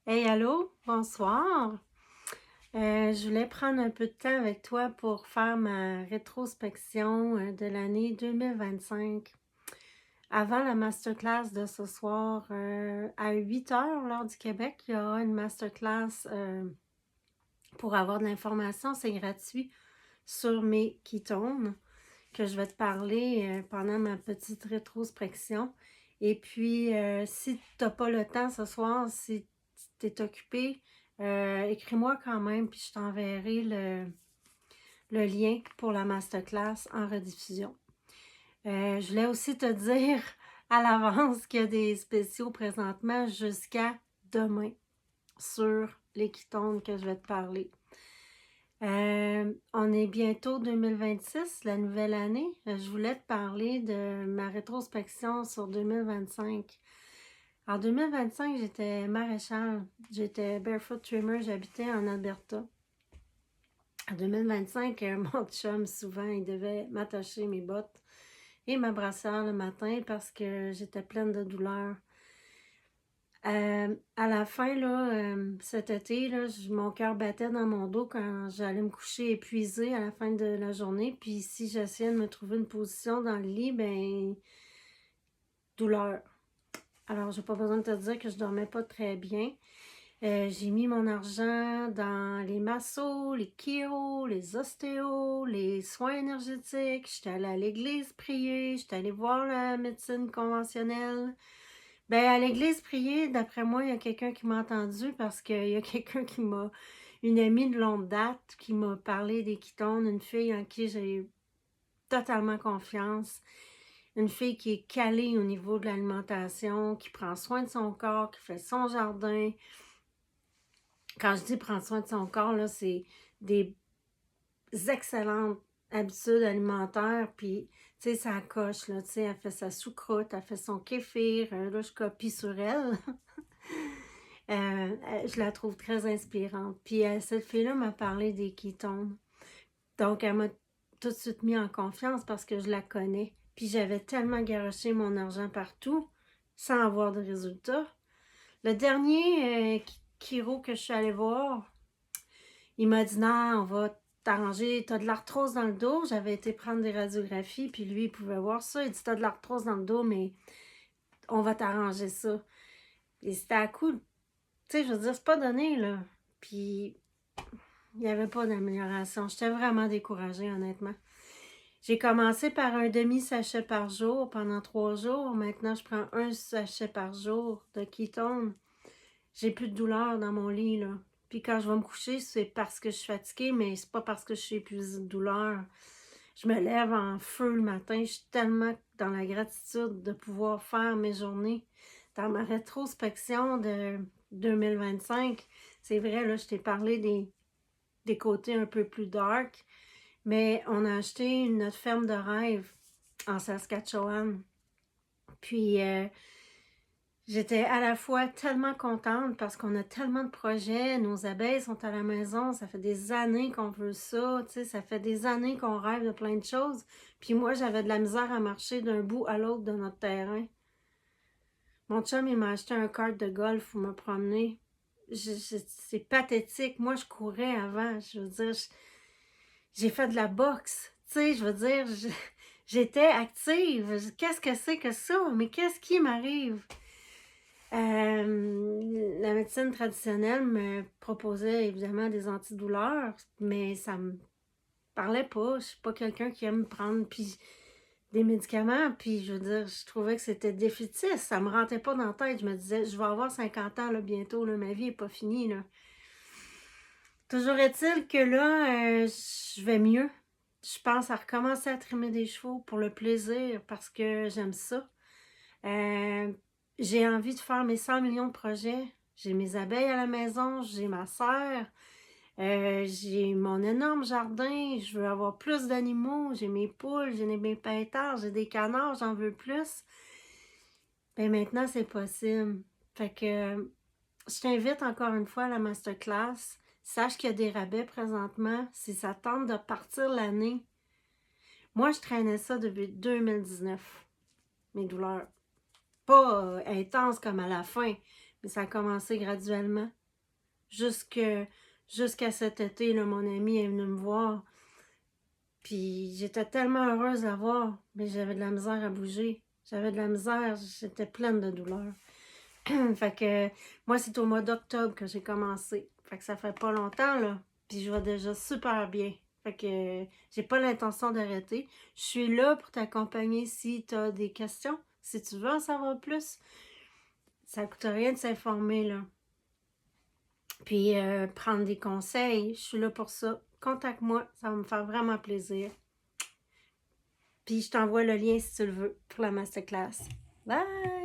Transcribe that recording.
Hey, allô, bonsoir. Je voulais prendre un peu de temps avec toi pour faire ma rétrospection de l'année 2025. Avant la masterclass de ce soir, à 8 heures, l'heure du Québec, il y aura une masterclass pour avoir de l'information. C'est gratuit sur mes ketones que je vais te parler pendant ma petite rétrospection. Et puis, si tu n'as pas le temps ce soir, si tu es occupé, écris-moi quand même, puis je t'enverrai le lien pour la masterclass en rediffusion. Je voulais aussi te dire à l'avance qu'il y a des spéciaux présentement jusqu'à demain sur les ketones que je vais te parler. On est bientôt 2026, la nouvelle année. Je voulais te parler de ma rétrospection sur 2025. En 2025, j'étais maréchale, j'étais barefoot trimmer, j'habitais en Alberta. En 2025, mon chum, souvent, il devait m'attacher mes bottes et ma brassière le matin parce que j'étais pleine de douleurs. À la fin, là, cet été, là, mon cœur battait dans mon dos quand j'allais me coucher épuisée à la fin de la journée. Puis si j'essayais de me trouver une position dans le lit, ben douleur. Alors, j'ai pas besoin de te dire que je dormais pas très bien. J'ai mis mon argent dans les massos, les chiro, les ostéos, les soins énergétiques. J'étais allée à l'église prier, j'étais allée voir la médecine conventionnelle. Ben, à l'église prier, d'après moi, il y a quelqu'un qui m'a entendu parce qu'il y a quelqu'un une amie de longue date, qui m'a parlé des ketones, une fille en qui j'ai totalement confiance, une fille qui est calée au niveau de l'alimentation, qui prend soin de son corps, qui fait son jardin. Quand je dis prendre soin de son corps, là, c'est des excellentes habitudes alimentaires, puis, tu sais, ça coche, là, tu sais, elle fait sa choucroute, elle fait son kéfir, là, je copie sur elle. Je la trouve très inspirante. Puis cette fille-là m'a parlé des ketones. Donc, elle m'a tout de suite mis en confiance parce que je la connais. Puis j'avais tellement garoché mon argent partout sans avoir de résultat. Le dernier chiro que je suis allée voir, il m'a dit non, on va t'arranger, t'as de l'arthrose dans le dos. J'avais été prendre des radiographies, puis lui, il pouvait voir ça. Il dit t'as de l'arthrose dans le dos, mais on va t'arranger ça. Et c'était à coup, tu sais, je veux dire, c'est pas donné, là. Puis il n'y avait pas d'amélioration. J'étais vraiment découragée, honnêtement. J'ai commencé par un demi-sachet par jour pendant 3 jours. Maintenant, je prends un sachet par jour de ketone. J'ai plus de douleur dans mon lit, là. Puis quand je vais me coucher, c'est parce que je suis fatiguée, mais c'est pas parce que je suis épuisée de douleur. Je me lève en feu le matin. Je suis tellement dans la gratitude de pouvoir faire mes journées. Dans ma rétrospection de 2025, c'est vrai, là, je t'ai parlé des côtés un peu plus dark, mais on a acheté notre ferme de rêve en Saskatchewan. Puis j'étais à la fois tellement contente parce qu'on a tellement de projets, nos abeilles sont à la maison, ça fait des années qu'on veut ça, tu sais, ça fait des années qu'on rêve de plein de choses. Puis moi, j'avais de la misère à marcher d'un bout à l'autre de notre terrain. Mon chum, il m'a acheté un kart de golf pour me promener. C'est pathétique. Moi, je courais avant. Je veux dire, j'ai fait de la boxe. Tu sais, je veux dire, j'étais active. Qu'est-ce que c'est que ça? Mais qu'est-ce qui m'arrive? La médecine traditionnelle me proposait évidemment des antidouleurs, mais ça me parlait pas. Je suis pas quelqu'un qui aime prendre des médicaments, puis je veux dire, je trouvais que c'était défaitiste. Ça me rentrait pas dans la tête. Je me disais, je vais avoir 50 ans là, bientôt, là, ma vie est pas finie. Là. Toujours est-il que là, je vais mieux. Je pense à recommencer à trimer des chevaux pour le plaisir, parce que j'aime ça. Euh, j'ai envie de faire mes 100 millions de projets. J'ai mes abeilles à la maison, j'ai ma serre, j'ai mon énorme jardin, je veux avoir plus d'animaux, j'ai mes poules, j'ai mes pintards, j'ai des canards, j'en veux plus. Ben maintenant, c'est possible. Fait que je t'invite encore une fois à la masterclass. Sache qu'il y a des rabais présentement. Si ça tente de partir l'année, moi, je traînais ça depuis 2019, mes douleurs. Pas intense comme à la fin, Mais ça a commencé graduellement. Jusqu'à cet été, là, mon ami est venu me voir. Puis j'étais tellement heureuse de la voir, mais j'avais de la misère à bouger. J'avais de la misère, j'étais pleine de douleur. Fait que moi, c'est au mois d'octobre que j'ai commencé. Fait que ça fait pas longtemps, là. Puis je vais déjà super bien. Fait que j'ai pas l'intention d'arrêter. Je suis là pour t'accompagner si tu as des questions. Si tu veux en savoir plus, ça coûte rien de s'informer, là. Puis prendre des conseils, je suis là pour ça. Contacte-moi, ça va me faire vraiment plaisir. Puis je t'envoie le lien si tu le veux pour la masterclass. Bye!